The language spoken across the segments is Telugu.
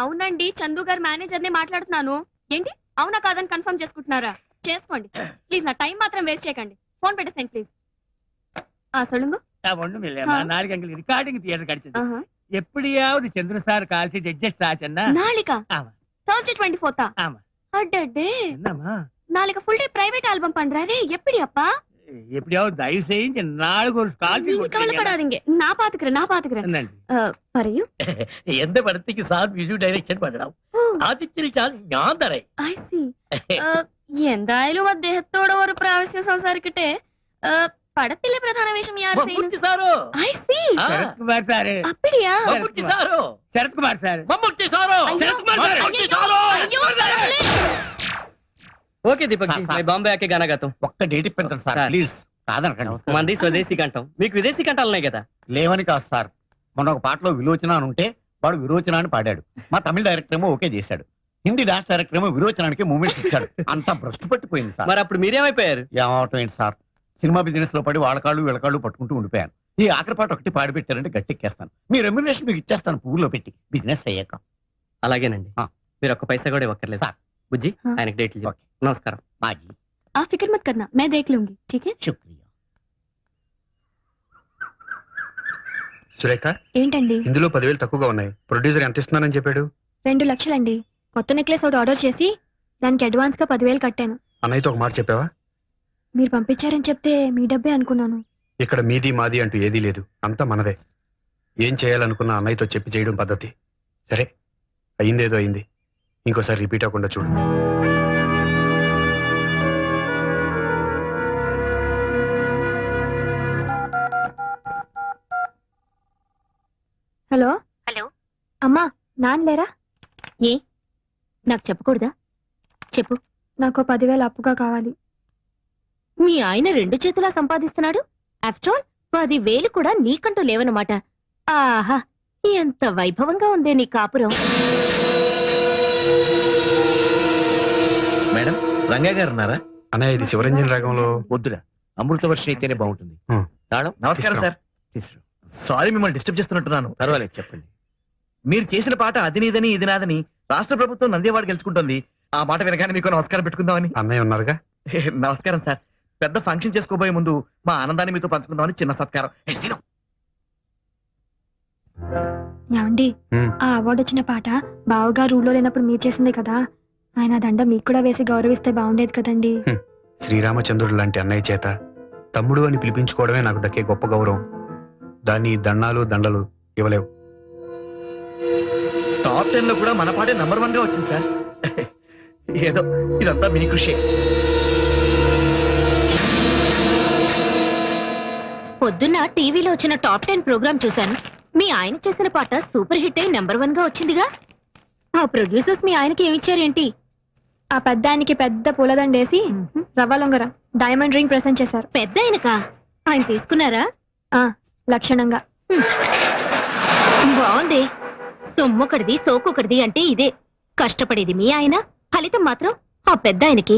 అవునండి, చందు గారు మేనేజర్ నే మాట్లాడుతున్నాను. ఏంటి అవునా కాదని కన్ఫర్మ్ చేసుకుంటున్నారా? చేసుకోండి ప్లీజ్, నా టైం మాత్రం వేస్ట్ చేయకండి. ఫోన్ పెట్టేసేయండి ప్లీజ్. சொல்லுங்க. ஒண்ணும் இல்லையம்மா, நாளைக்கு எங்களுக்கு ரிகார்டிங் தியேட்டர் கிடைச்சது. எப்படியாவது சந்திர சார் கால் ஷீட் அட்ஜஸ்ட் ஆச்சுன்னா நாளைக்கா? ஆமா. Thursday 24th. ஆமா. அடடே, என்னம்மா நாளைக்கு ஃபுல் டே பிரைவேட் ஆல்பம் பண்றாரே, எப்படி அப்பா? எப்படியாவது தயவு செஞ்சு நாளைக்கு ஒரு கால் ஷீட் நீங்க கவலைப்படாதீங்க, நான் பாத்துக்கிறேன். പറയൂ. എന്റെ പടത്തേക്ക് സാർ മ്യൂസിക് ഡയറക്ഷൻ പണ്ടണം. ആദ്യത്തെ ചാൻസ് ഞാൻ തരാം. I see. എന്തായാലും അദ്ദേഹത്തോട് ഒരു പ്രാവശ്യം സംസാരിക്കട്ടെ. പടത്തിലെ പ്രധാന വേഷം യാർ മമ്മൂട്ടി സാറോ? I see. Sarath Kumar sir. அப்படியா? മമ്മൂട്ടി സാറോ? ശരത് കുമാർ സാറ്. മമ്മൂട്ടി സാറോ? శరత్ కుమార్ సార్. మమ్ముట్టి సారో? ఓకే దీపక్ జీ, मैं బాంబే ఆకే గానా గాతా हूं. ఒక్క డేట్ ఇప్పించండి సార్ సార్. ప్లీజ్. కాదనకండి. మంది స్వదేశీ కంఠం, మీకు విదేశీ కంఠాలు ఉన్నాయి కదా. లేవని కాదు సార్, మొన్న ఒక పాటలో విలోచన అని ఉంటే వాడు విరోచన అని పాడాడు. మా తమిళ డైరెక్టర్ ఏమో ఓకే చేశాడు, హిందీ డాన్స్ డైరెక్టర్ ఏమో విరోచనానికి మూమెంట్స్ ఇచ్చాడు. అంతా భ్రష్టు పట్టిపోయింది సార్. మరి అప్పుడు మీరేమైపోయారు? ఏమవటం ఏంటి సార్, సినిమా బిజినెస్ లో పడి వాళ్ళకాళ్ళు వీళ్ళకాళ్ళు పట్టుకుంటూ ఉండిపోయాను. ఈ ఆఖరి పాట ఒకటి పాడి పెట్టారంటే గట్టెక్కేస్తాను. మీ రెమ్యునరేషన్ మీకు ఇచ్చేస్తాను పువ్వులో పెట్టి, బిజినెస్ అయ్యాక. అలాగేనండి, మీరు ఒక్క పైసా కూడా ఇవ్వక్కర్లేదు. సార్. బుజ్జి, ఆయనకి డేట్లు చెప్పు. నమస్కారం. మాజీ आप फिक्र मत करना, मैं देख लूंगी, ठीक है? శుక్రియా. సురేఖ, ఏంటండి? ఇందులో 10,000 తక్కువగా ఉన్నాయి. ప్రొడ్యూసర్ ఎంత ఇస్తున్నానని చెప్పాడు? 2 లక్షలండి. కొత్త నెక్లెస్ ఒకటి ఆర్డర్ చేసి దానికి అడ్వాన్స్ గా 10,000 కట్టాను. అన్నయ్యతో ఒక మాట చెప్పావా? మీరు పంపించారని చెప్తే మీ డబ్బే అనుకున్నాను. ఇక్కడ మీది మాది అంటూ ఏదీ లేదు, అంతా మనదే. ఏం చేయాలనుకున్నా అన్నయ్యతో చెప్పి చేయడం పద్ధతి. సరే, అయిందేదో అయింది, ఇంకోసారి రిపీట్ అవ్వకుండా చూడు. హలో. హలో. అమ్మా, నాన్న లేరా? ఏ, నాకు చెప్పకూడదా? చెప్పు. నాకు 10,000 అప్పుగా కావాలి. మీ ఆయన 2 చేతులా సంపాదిస్తున్నాడు. ఆఫ్టర్ ఆల్ 10,000 కూడా నీకంటూ లేవనమాట. ఆహా, ఎంత వైభవంగా ఉందే నీ కాపురం. మేడం, రంగా గారు ఉన్నారా? అన్నయ్య, ఇది శివరంజన్ రాగంలో. వద్దురా, అమృత వర్షం అయితేనే బాగుంటుంది. తాళం. నమస్కారం సార్. తీసుకురా. సారీ, మిమ్మల్ని డిస్టర్బ్ చేస్తున్నట్టున్నాను. పర్వాలేదు, చెప్పండి. మీరు చేసిన పాట అది నీదని ఇది నాదని రాష్ట్ర ప్రభుత్వం నందేవాడ గెలుచుకుంటుంది. ఆ మాట వినగానే మీకు నమస్కారం పెట్టుకుందామని. అన్నయ్య ఉన్నారుగా. నమస్కారం సార్. పెద్ద ఫంక్షన్ చేసుకోబోయే ముందు మా ఆనందాన్ని మీతో పంచుకుందామని చిన్న సత్కారం. ఏమండి, ఆ అవార్డు వచ్చిన పాట బావగా రూల్లో లేనప్పుడు మీరు చేసిందే కదా. ఆయన దండ మీకు కూడా వేసి గౌరవిస్తే బాగుండేది కదండి. శ్రీరామచంద్రుడు లాంటి అన్నయ్య చేత తమ్ముడు అని పిలిపించుకోవడమే నాకు దక్కే గొప్ప గౌరవం. దాన్ని దండాలు దండలు ఇవ్వలేవు. టాప్ 10 లో కూడా మన పాటే నంబర్ 1 గా వచ్చింది సార్. ఏదో ఇదంతా మీ కృషి. పొద్దున్న టీవీలో వచ్చిన టాప్ 10 ప్రోగ్రామ్ చూశాను. మీ ఆయన చేసిన పాట సూపర్ హిట్ అయి నెంబర్ 1 గా వచ్చిందిగా. ఆ ప్రొడ్యూసర్స్ మీ ఆయనకి ఏమిచ్చారేంటి? ఆ పెద్ద ఆయనకి పెద్ద పూలదండేసి రవ్వ లొంగర డైమండ్ రింగ్ ప్రెసెంట్ చేశారు. పెద్ద ఆయనకా? ఆయన తీసుకున్నారా? లక్షణంగా. బాగుంది. సొమ్మొకటిది సోకొకటిది అంటే ఇదే. కష్టపడేది మీ ఆయన, ఫలితం మాత్రం ఆ పెద్ద ఆయనకి.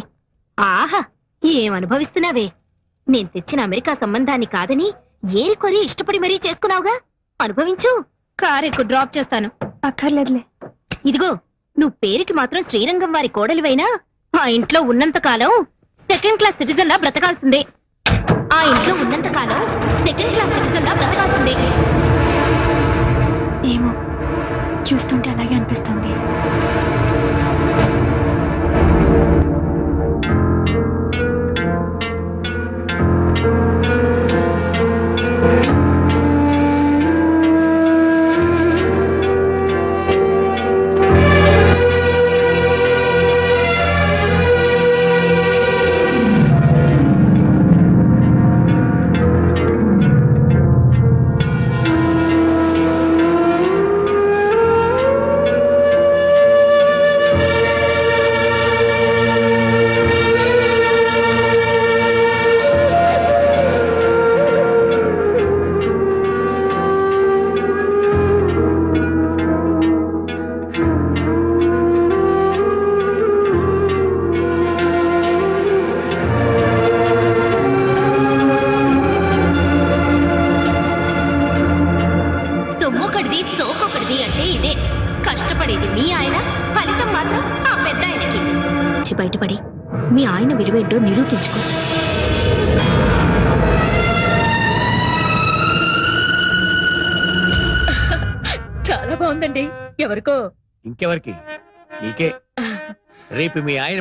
ఆహా, ఏం అనుభవిస్తున్నావే. నేను తెచ్చిన అమెరికా సంబంధాన్ని కాదని ఏరికొరి ఇష్టపడి మరీ చేసుకున్నావుగా. అనుభవించు. కారెక్కు డ్రాప్ చేస్తాను. అక్కర్లేదులే. ఇదిగో, నువ్వు పేరుకి మాత్రం శ్రీరంగం వారి కోడలివైనా ఆ ఇంట్లో ఉన్నంత కాలం 2nd క్లాస్ సిటిజన్ లా బ్రతకాల్సిందే. ఆ ఇంట్లో ఉన్నంత కాలం 2nd క్లాస్ సిటిజన్ లా బ్రతకాల్సిందే. ఏమో, చూస్తుంటే అలాగే అనిపిస్తుంది. మీ ఆయన ఫలితం మాత్రం ఆ పెద్ద ఆయనకి వచ్చి బయటపడి మీ ఆయన విలువేంటో నిరూపించుకో. చాలా బాగుందండి. ఎవరికో ఇంకెవరికి? నీకే. రేపు మీ ఆయన